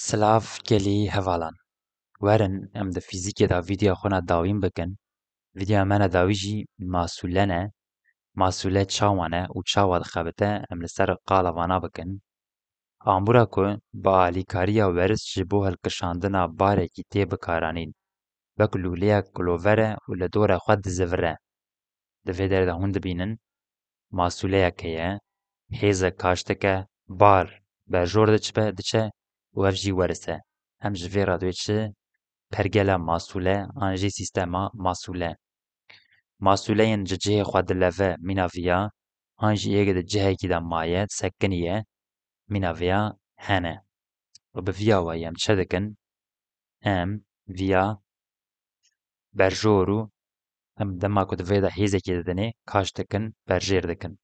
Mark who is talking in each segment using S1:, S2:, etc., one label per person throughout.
S1: Silav gelî hevalan. Werin em di fîzîkê de vîdyoya xwe na dawîn bikin. Vîdyoya me ne dawî jî masûle ne. Masûle çawan e û çawa dixebite em li ser qala wana bikin. Ambûra ku bi alîkariya werîs ji bo hilkişandina barekî tê bikaranîn. Wek lûleyek gilover e û li dorê xwe dizivire. Di vê derê de hûn dibînin masûleyek heye, hêzek kaştike, bar berjor diçe û ev jî werîs e. Em ji vê radyoyê çi pergela masûle an jî sîstema masûle. Masûleyên ji cihê xwe dileve mîna viya, an jî yek di cihekî de maye sekinîye mîna viya hene. û bi viya wayî em çi dikin? Em viya berjor û em dema ku di vê de hêzekê didinê kaş dikin, berjêr dikin.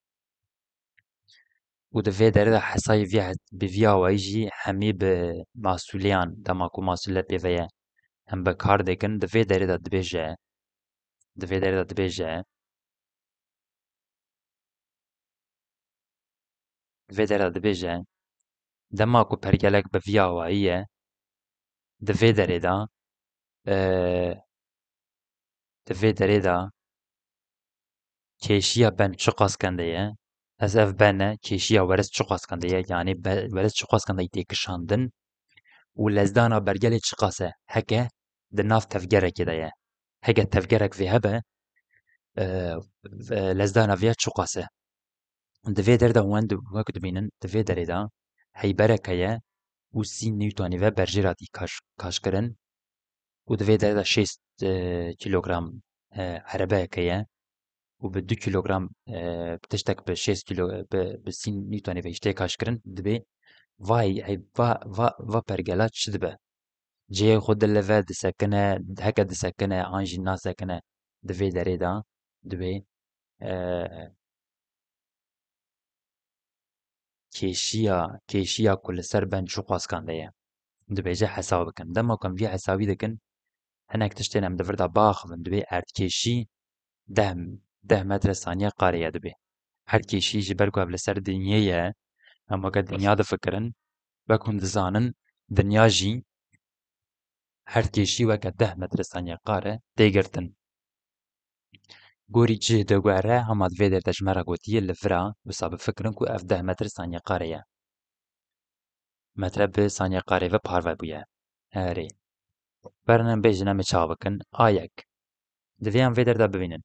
S1: û di vê derê de hesayê bi viya wayî jî hemî bi masûleyan dema ku masûle pêve ye em bekar dikin. Di vê derê de dibêje dema ku pergelek bi viya wayî ye di vê derê de kêşiya ben çi qaskende ye. Ez ev bene kêşiya werîs çi qaskende ye yanî werîs çi qaskendeyî tê kişandin û lezdana bergelê çi qas e heke di nav tevgerekê de ye. Heke tevgerek vê hebe lezdana vê çi qas e. Di vê derê de hûn wek dibînin di vê derê de heyberek heye û 30 Newtonî ve berjêra tî kaşkirin û di vê derê de 6 kîlogram erebeyek heye û bi 2 kîlogram tiştek bi 6 bi 30 Newtonî ve tê kaşkirin dibê va pergela çi dibe? Cihê xwe dileve disekine, heke disekine an jî nasekine di vê derê de dibê kêşiya ku li ser ben çi qaskande ye. Dibêje hesab bikin. Dema ku em vî hesabî dikin hinek tiştên em di vir de biaxivin dibê erdkêşî 10 metre saniye qarê ye dibe. Erdkêşî ji ber ku ev li ser dinyê ye em weke dinya difikirin wek hûn dizanin dinya jî erdkêşî weke 10 metre saniye qar e tê girtin. Gorî cih digwere hema di vê derê de ji me re gotiye li vir a wisa bifikirin ku ev 10 metre saniye qarê ye. Metre bi saniye qarê ve parve bûye. Erê. Berin em bêjin em ê çawa bikin. A yek. Divê em vê derê de bibînin.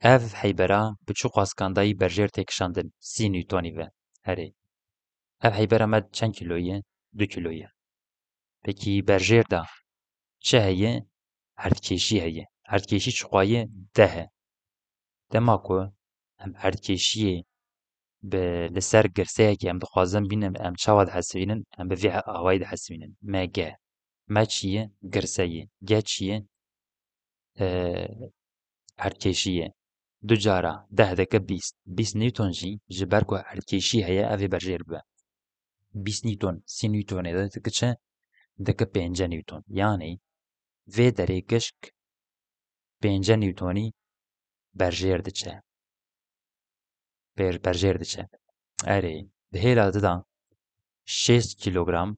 S1: Ev heybera bi çi qaskandayî berjêr tê kişandin 30 Newtonî ve. Erê. Ev heybera me çend kîlo ye? 2 kîlo ye. Pekî berjêr de çi heye? Erdkêşî heye. Erdkêşî çiquwa ye? 10 e. Dema ku em erdkêşiyê li ser girseyekê em dixwazin bînin em çawa dihesibînin em bi vê awayî dihesibînin. Mg. Me çi ye? Girseyê. G çi ye? Erdkêşî ye. Du cara 10 dike 20. 20 Newton jî ji ber ku erdkêşî heye ev ê berjêr bibe. 20 Newton 30 Newtonê de dike çi? Dike 5 Newton. Yani vê derê gişk 5 Newtonî berjêr diçe. Berjêr diçe. Erê di hêla didan 6 kilogram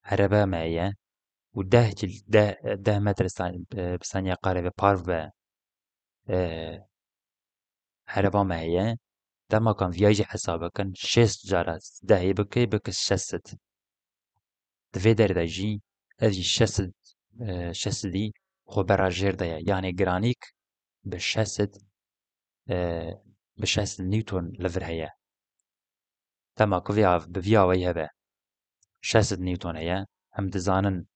S1: herebe me ye û 10 metre bi saniye qarê ve parv be hereba me heye. Dema ku em vîya jî hesab bikin 6 cara 10 bike 600. Di vê derê de jî ev jî 600 xwe bera jêr de ye. Yani giranîk bi 600 Newton li vir heye. Dema ku bi vîya wayî hebe 600 Newton heye. Em dizanin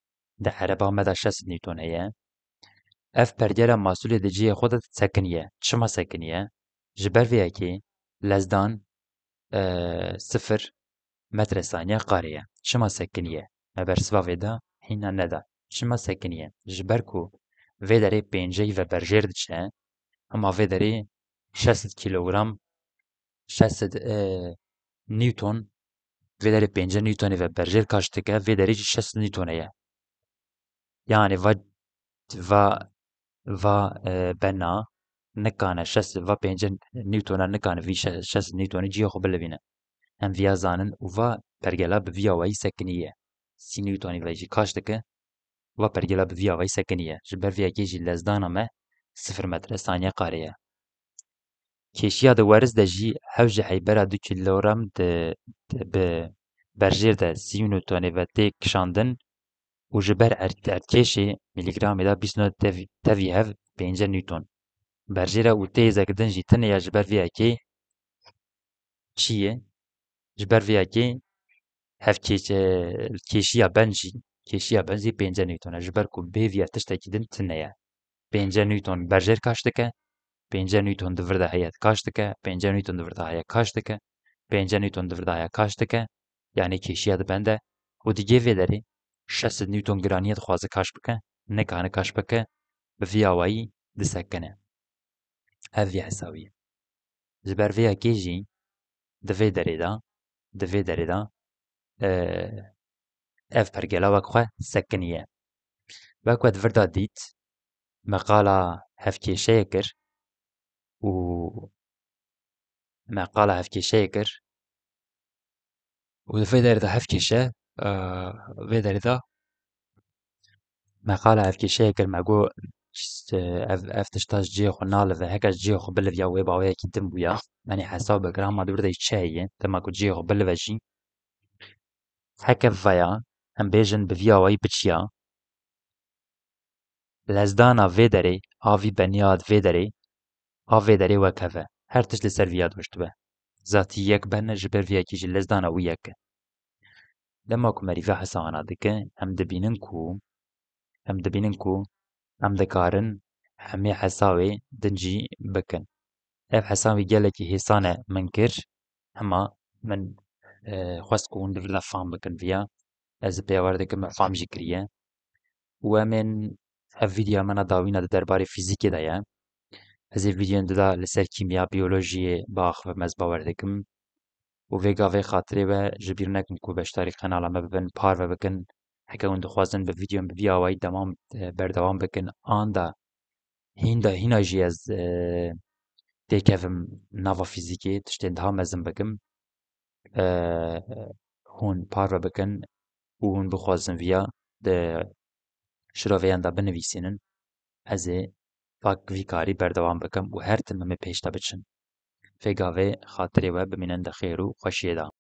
S1: di hereba me de 600 Newton heye. Ev pergera masûlê di cihê xwe de sekiniye. Çima sekiniye? Ji ber vê yekê lezdan 0 metre saniye qarê ye. Çima sekiniye? Me bersiva vê da hîna neda. Çima sekiniye? Ji ber ku vê derê pênceyî ve berjêr diçe hema vê derê 600 kilogram 600 Newton vê derê 5 Newtonê ve berjêr kaç dike vê derê jî 600 Newton heye. Yani va bena nikane 5 Newtona nikane vî 600 Newtonî cihê xwe bilivîne. Em vîya zanin û va pergela bi vîya wayî sekiniye. سی نیوتونی و جی کاش دکه و پرگلا به ویا وی سکنیه جبر ویا کی جی لزدانا ما 0 متر ثانیه قاریه کیشیا د ورز د جی هوج حیبرا 2 کیلوگرم به برژیر ده سی نیوتونی و تی کشاندن و جبر ارتکیشی میلیگرام دا 29 تاوی هف 5 نیوتون برژیر و تی زکدن جی تنه یا جبر ویا کی چیه جبر ویا کی هف کیشیا بنجی کیشیا بنجی 5 نیوتون جبر کو به ویا تشتکی دن تنه یا 5 نیوتن برژیر کاش دکه 5 نیوتن دورده هیات کاش دکه 5 نیوتن دورده هیات کاش دکه 5 نیوتن دورده هیات کاش دکه یعنی کیشیا دبنده و دیگه وی داری 600 نیوتن گرانیت خوازه کاش بکه نکانه کاش بکه به ویاوایی دسکنه هذه حساویه جبر ویا کیجی دوی داری دا اف پرگلا وکخه سکنیه وکو دورده دیت مقاله هفکیشه کر و مقاله هفکیشه کر و دوی داری دا هفکیشه وی داری دا مقاله هفکیشه کر مگو اف تشتاش جي خو ناله و هكا جي خو بلف يا ويبا ويا كي دم بويا يعني حساب جرام ما دور تشاي تما كو جي خو بلف جي هكا فيا ام بيجن بفيا واي بتشيا لزدانا فيدري آفي بنياد فيدري آفيدري وكفا هر تش لسر فياد وشتبه ذاتي يك بنا جبر فيا كيجي لزدانا وياك لما كو مريفا حسانا دكه هم دبينن كو ام دكارن همي حساوي دنجي بكن اف حساوي gelekî hêsane min kir hema min xwest ku hûn li fam bikin vîya ez ê pêwar dikim min fam jî kiriye û em ên ev vîdyoya me na dawîn di derbarê fîzîkê de ye ez ê vîdyoyên di da li ser kîmya biyolojiyê biaxivim ez bawer dikim û vê gavê xatirê we ji bîr nekin ku beşdarî qenala me bibin parve bikin heke hûn dixwazin bi vîdyoyên bi vî awayî berdewam bikin an da hîna jî ez têkevim nava fîzîkê tiştên daha mezin bikim hûn parve bikin û hûn bixwazin vîya di şiroveyên de binivîsînin ez ê vî karî berdewam bikim û her tim em ê pêş de biçin vê gavê xatirê we bimînin di xêr û xweşiyê de